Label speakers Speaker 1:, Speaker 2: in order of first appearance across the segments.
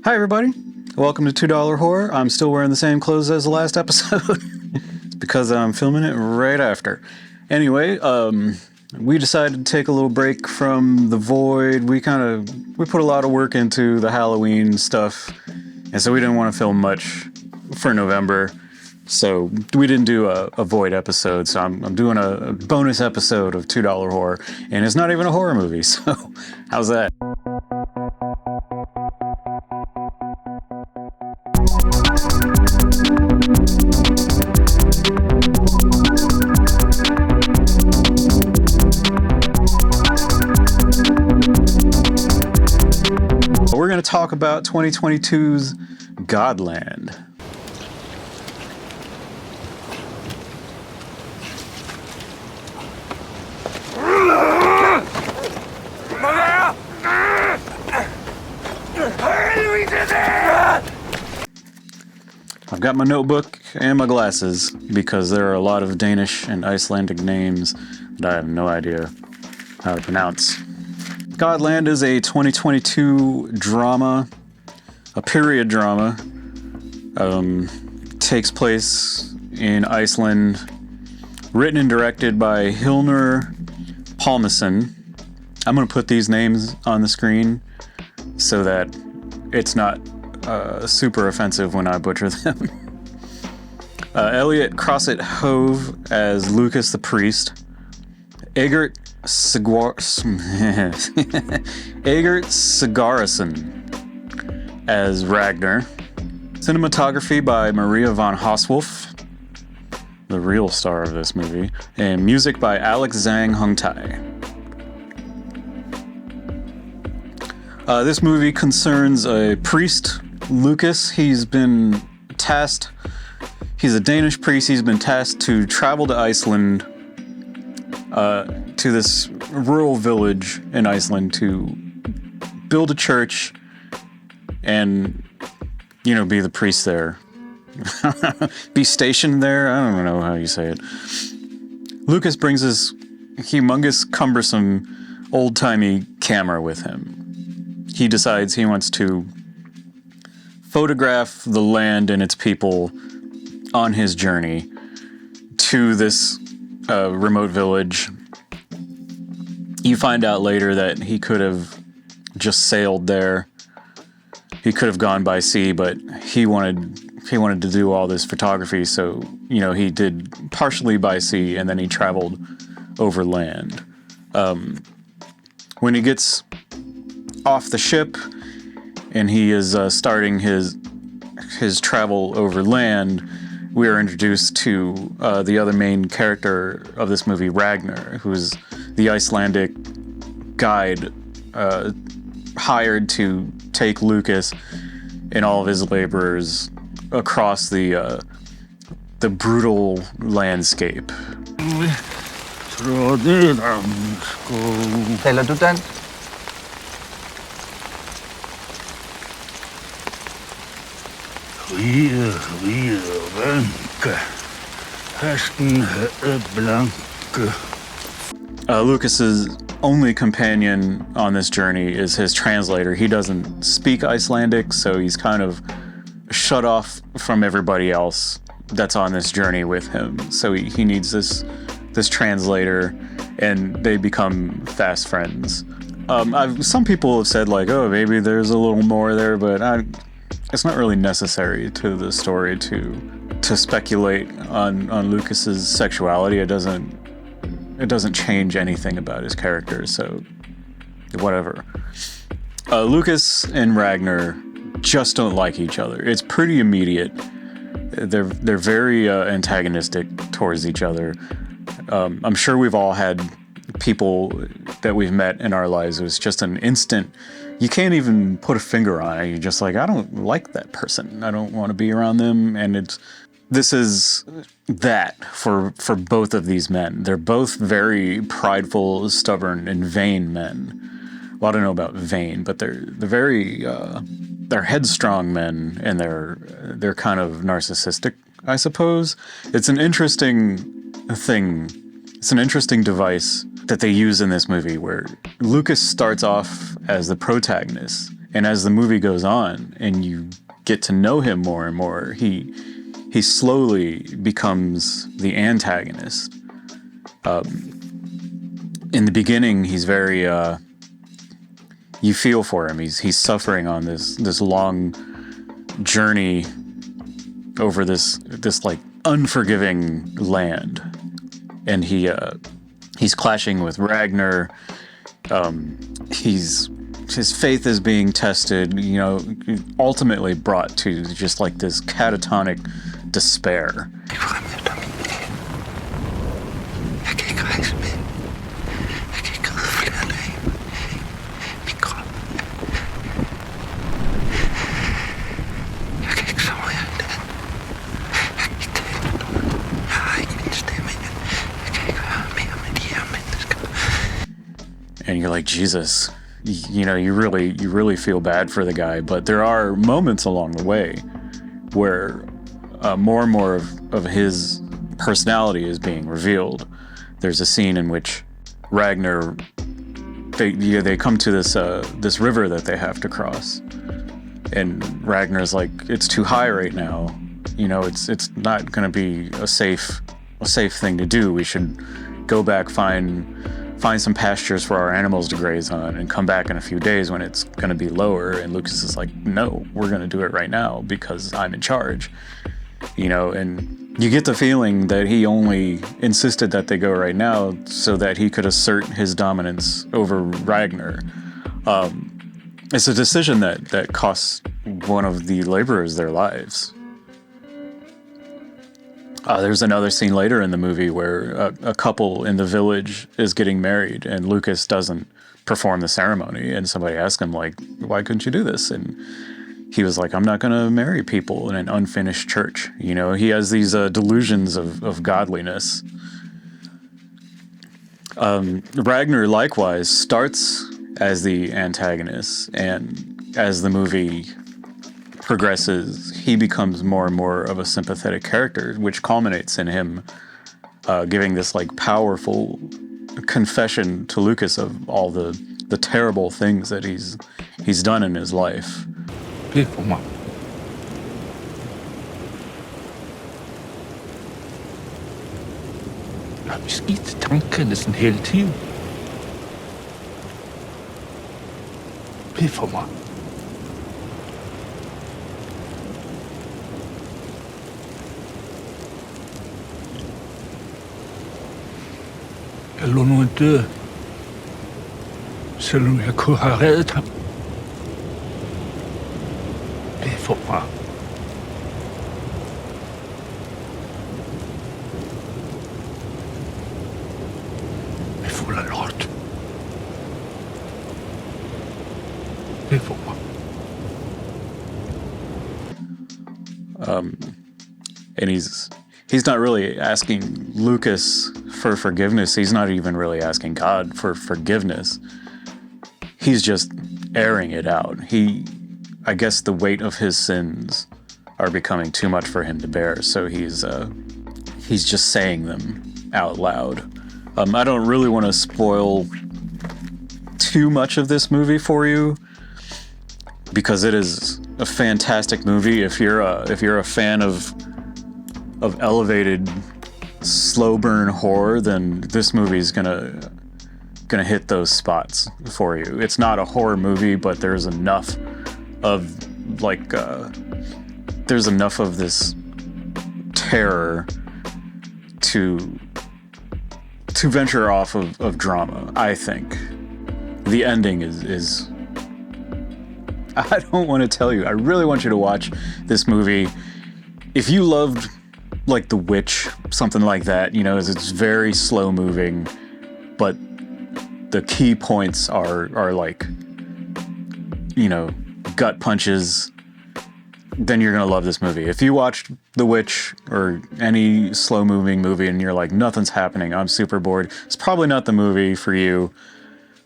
Speaker 1: Hi everybody, welcome to $2 Horror. I'm still wearing the same clothes as the last episode. It's because I'm filming it right after. Anyway, we decided to take a little break from The Void. We put a lot of work into the Halloween stuff, and so we didn't want to film much for November. So we didn't do a Void episode, so I'm doing a bonus episode of $2 Horror, and it's not even a horror movie, so how's that? We're going to talk about 2022's Godland. I've got my notebook and my glasses because there are a lot of Danish and Icelandic names that I have no idea how to pronounce. Godland is a 2022 drama, a period drama. Takes place in Iceland, written and directed by Hlynur Pálmason. I'm going to put these names on the screen so that it's not super offensive when I butcher them. Elliot Crosset Hove as Lucas the priest. Egert Sigarason as Ragnar. Cinematography by Maria von Hausswolff, the real star of this movie, and music by Alex Zhang Hungtai. This movie concerns a priest, Lucas. He's been tasked, he's a Danish priest, he's been tasked to travel to Iceland, to this rural village in Iceland to build a church and, be the priest there. Be stationed there? I don't know how you say it. Lucas brings his humongous, cumbersome, old-timey camera with him. He decides he wants to photograph the land and its people on his journey to this remote village. You find out later that he could have just sailed there. He could have gone by sea, but he wanted to do all this photography, so he did partially by sea and then he traveled over land. When he gets off the ship and he is starting his travel over land, we are introduced to the other main character of this movie, Ragnar, who's the Icelandic guide hired to take Lucas and all of his laborers across the brutal landscape.
Speaker 2: Talar du dansk?
Speaker 1: Lucas's only companion on this journey is his translator. He doesn't speak Icelandic, so he's kind of shut off from everybody else that's on this journey with him. So he needs this translator, and they become fast friends. Some people have said oh, maybe there's a little more there, but it's not really necessary to the story to speculate on Lucas's sexuality. It doesn't change anything about his character, so whatever. Lucas and Ragnar just don't like each other. It's pretty immediate. They're very antagonistic towards each other. I'm sure we've all had people that we've met in our lives. It was just an instant. You can't even put a finger on it. You're just I don't like that person. I don't want to be around them. And this is that for both of these men. They're both very prideful, stubborn, and vain men. Well, I don't know about vain, but they're very they're headstrong men, and they're kind of narcissistic, I suppose. It's an interesting thing. It's an interesting device that they use in this movie where Lucas starts off as the protagonist And as the movie goes on and you get to know him more and more, he slowly becomes the antagonist. In the beginning, he's very, you feel for him. He's suffering on this long journey over this like unforgiving land. And he's clashing with Ragnar. His faith is being tested, ultimately brought to just like this catatonic despair. And you're like, Jesus, you really feel bad for the guy. But there are moments along the way where more and more of his personality is being revealed. There's a scene in which Ragnar, they come to this river that they have to cross, and Ragnar's like, it's too high right now. It's not going to be a safe thing to do. We should go back, find some pastures for our animals to graze on, and come back in a few days when it's going to be lower. And Lucas is like, no, we're going to do it right now because I'm in charge. And you get the feeling that he only insisted that they go right now so that he could assert his dominance over Ragnar. It's a decision that costs one of the laborers their lives. There's another scene later in the movie where a couple in the village is getting married and Lucas doesn't perform the ceremony, and somebody asks him, like, why couldn't you do this? And he was like, I'm not going to marry people in an unfinished church. He has these delusions of godliness. Ragnar likewise starts as the antagonist, and as the movie progresses, he becomes more and more of a sympathetic character, which culminates in him giving this like powerful confession to Lucas of all the terrible things that he's done in his life.
Speaker 2: Bed for mig. Jeg har beskidt tankerne sådan hele tiden. Bed for mig. Jeg lå nu en død, selvom jeg kunne have reddet ham. Bed for mig. Jeg er fuld af lort. Bed for mig.
Speaker 1: And he's not really asking Lucas for forgiveness. He's not even really asking God for forgiveness. He's just airing it out. I guess the weight of his sins are becoming too much for him to bear, so he's just saying them out loud. I don't really want to spoil too much of this movie for you, because it is a fantastic movie. If you're a fan of elevated slow burn horror, then this movie is gonna hit those spots for you. It's not a horror movie, but there's enough of this terror to venture off of drama. I think the ending is I don't want to tell you. I really want you to watch this movie. If you loved like The Witch, something like that, it's very slow moving, but the key points are like, gut punches, then you're gonna love this movie. If you watched The Witch or any slow moving movie and you're like, nothing's happening, I'm super bored, it's probably not the movie for you.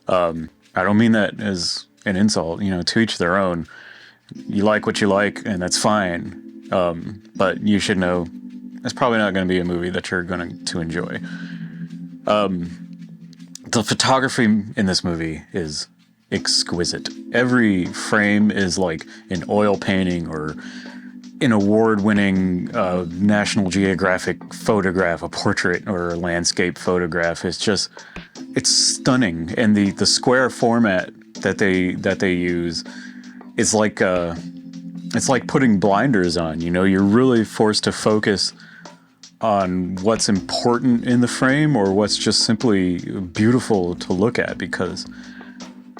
Speaker 1: I don't mean that as an insult, to each their own. You like what you like, and that's fine. But you should know it's probably not going to be a movie that you're going to enjoy. The photography in this movie is exquisite. Every frame is like an oil painting or an award-winning National Geographic photograph, a portrait or a landscape photograph. It's stunning. And the square format that they use is like it's like putting blinders on. You know, you're really forced to focus on what's important in the frame or what's just simply beautiful to look at, because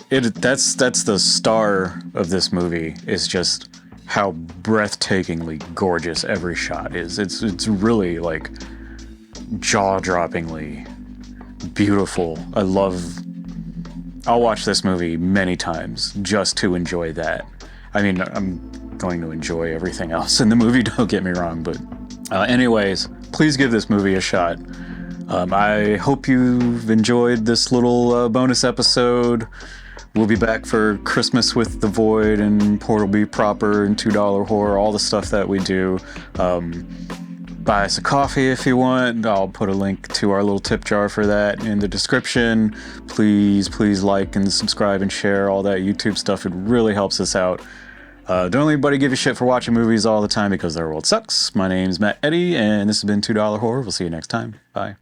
Speaker 1: that's the star of this movie, is just how breathtakingly gorgeous every shot is. It's really like jaw-droppingly beautiful. I'll watch this movie many times just to enjoy that. I mean, I'm going to enjoy everything else in the movie, don't get me wrong, but anyways, please give this movie a shot. I hope you've enjoyed this little bonus episode. We'll be back for Christmas with The Void and Portal Be Proper and $2 Horror, all the stuff that we do. Buy us a coffee if you want. I'll put a link to our little tip jar for that in the description. Please like and subscribe and share all that YouTube stuff. It really helps us out. Don't let anybody give you shit for watching movies all the time because their world sucks. My name's Matt Eddy, and this has been $2 Horror. We'll see you next time. Bye.